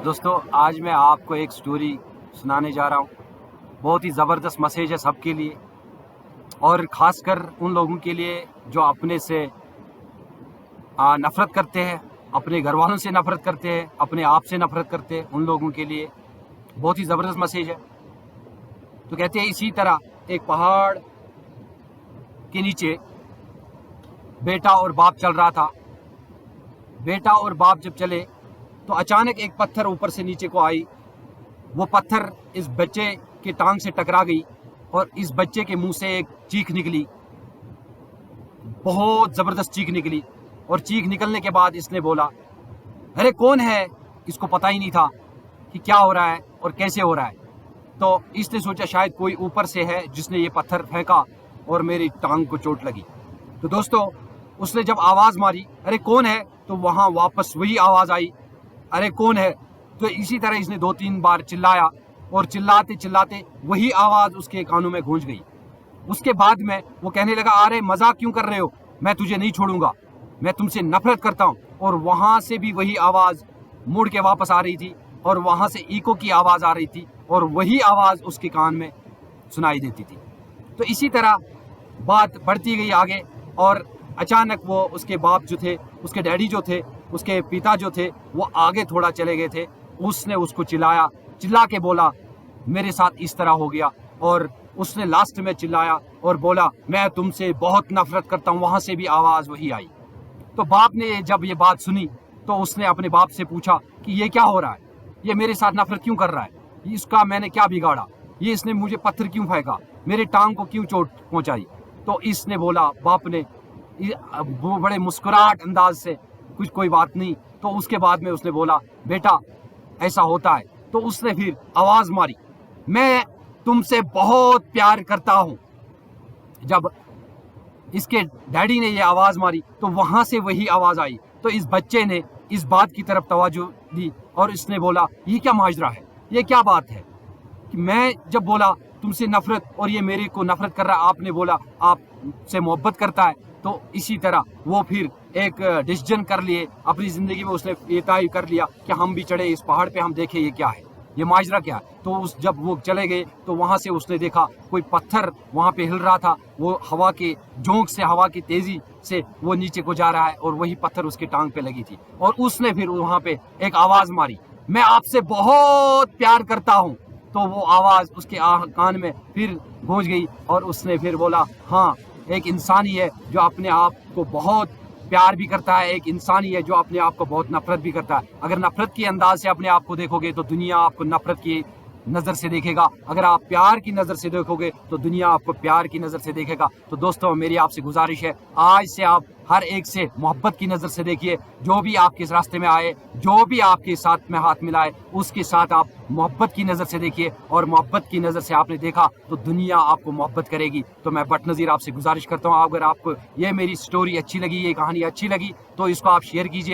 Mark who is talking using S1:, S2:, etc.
S1: دوستو آج میں آپ کو ایک سٹوری سنانے جا رہا ہوں. بہت ہی زبردست میسیج ہے سب کے لیے، اور خاص کر ان لوگوں کے لیے جو اپنے سے نفرت کرتے ہیں، اپنے گھر والوں سے نفرت کرتے ہیں، اپنے آپ سے نفرت کرتے ہیں. ان لوگوں کے لیے بہت ہی زبردست میسیج ہے. تو کہتے ہیں اسی طرح ایک پہاڑ کے نیچے بیٹا اور باپ چل رہا تھا. بیٹا اور باپ جب چلے تو اچانک ایک پتھر اوپر سے نیچے کو آئی. وہ پتھر اس بچے کے ٹانگ سے ٹکرا گئی اور اس بچے کے منہ سے ایک چیخ نکلی، بہت زبردست چیخ نکلی. اور چیخ نکلنے کے بعد اس نے بولا، ارے کون ہے؟ اس کو پتہ ہی نہیں تھا کہ کیا ہو رہا ہے اور کیسے ہو رہا ہے. تو اس نے سوچا شاید کوئی اوپر سے ہے جس نے یہ پتھر پھینکا اور میری ٹانگ کو چوٹ لگی. تو دوستو اس نے جب آواز ماری ارے کون ہے، تو وہاں واپس وہی آواز آئی، ارے کون ہے. تو اسی طرح اس نے 2-3 بار چلایا اور چلاتے چلاتے وہی آواز اس کے کانوں میں گونج گئی. اس کے بعد میں وہ کہنے لگا، ارے مذاق کیوں کر رہے ہو، میں تجھے نہیں چھوڑوں گا، میں تم سے نفرت کرتا ہوں. اور وہاں سے بھی وہی آواز مڑ کے واپس آ رہی تھی اور وہاں سے ایکو کی آواز آ رہی تھی اور وہی آواز اس کے کان میں سنائی دیتی تھی. تو اسی طرح بات بڑھتی گئی آگے، اور اچانک وہ اس کے باپ جو تھے، اس کے ڈیڈی جو تھے، اس کے پتا جو تھے، وہ آگے تھوڑا چلے گئے تھے. اس نے اس کو چلایا، چلا کے بولا میرے ساتھ اس طرح ہو گیا. اور اس نے لاسٹ میں چلایا اور بولا میں تم سے بہت نفرت کرتا ہوں. وہاں سے بھی آواز وہی آئی. تو باپ نے جب یہ بات سنی تو اس نے اپنے باپ سے پوچھا کہ یہ کیا ہو رہا ہے، یہ میرے ساتھ نفرت کیوں کر رہا ہے، اس کا میں نے کیا بگاڑا، یہ اس نے مجھے پتھر کیوں پھینکا، میرے ٹانگ کو کیوں چوٹ پہنچائی. تو اس نے بولا، باپ نے وہ بڑے مسکراہٹ انداز سے، کچھ کوئی بات نہیں. تو اس کے بعد میں اس نے بولا بیٹا ایسا ہوتا ہے. تو اس نے پھر آواز ماری، میں تم سے بہت پیار کرتا ہوں. جب اس کے ڈیڈی نے یہ آواز ماری تو وہاں سے وہی آواز آئی. تو اس بچے نے اس بات کی طرف توجہ دی اور اس نے بولا یہ کیا ماجرا ہے، یہ کیا بات ہے کہ میں جب بولا تم سے نفرت اور یہ میرے کو نفرت کر رہا، آپ نے بولا آپ سے محبت کرتا ہے. تو اسی طرح وہ پھر ایک ڈیسیجن کر لیے اپنی زندگی میں، اس نے یہ طے کر لیا کہ ہم بھی چڑھے اس پہاڑ پہ، ہم دیکھیں یہ کیا ہے، یہ ماجرا کیا ہے. تو جب وہ چلے گئے تو وہاں سے اس نے دیکھا کوئی پتھر وہاں پہ ہل رہا تھا، وہ ہوا کے جھونک سے، ہوا کی تیزی سے وہ نیچے کو جا رہا ہے اور وہی پتھر اس کے ٹانگ پہ لگی تھی. اور اس نے پھر وہاں پہ ایک آواز ماری، میں آپ سے بہت پیار کرتا ہوں. تو وہ آواز اس کے کان میں پھر گونج گئی اور اس نے پھر بولا ہاں ایک انسان ہی ہے جو اپنے آپ کو بہت پیار بھی کرتا ہے، ایک انسان ہی ہے جو اپنے آپ کو بہت نفرت بھی کرتا ہے. اگر نفرت کے انداز سے اپنے آپ کو دیکھو گے تو دنیا آپ کو نفرت کی نظر سے دیکھے گا، اگر آپ پیار کی نظر سے دیکھو گے تو دنیا آپ کو پیار کی نظر سے دیکھے گا. تو دوستو میری آپ سے گزارش ہے، آج سے آپ ہر ایک سے محبت کی نظر سے دیکھیے. جو بھی آپ کے راستے میں آئے، جو بھی آپ کے ساتھ میں ہاتھ ملائے، اس کے ساتھ آپ محبت کی نظر سے دیکھیے. اور محبت کی نظر سے آپ نے دیکھا تو دنیا آپ کو محبت کرے گی. تو میں بٹ نذیر آپ سے گزارش کرتا ہوں، اگر آپ کو یہ میری سٹوری اچھی لگی، یہ کہانی اچھی لگی تو اس کو آپ شیئر کیجیے.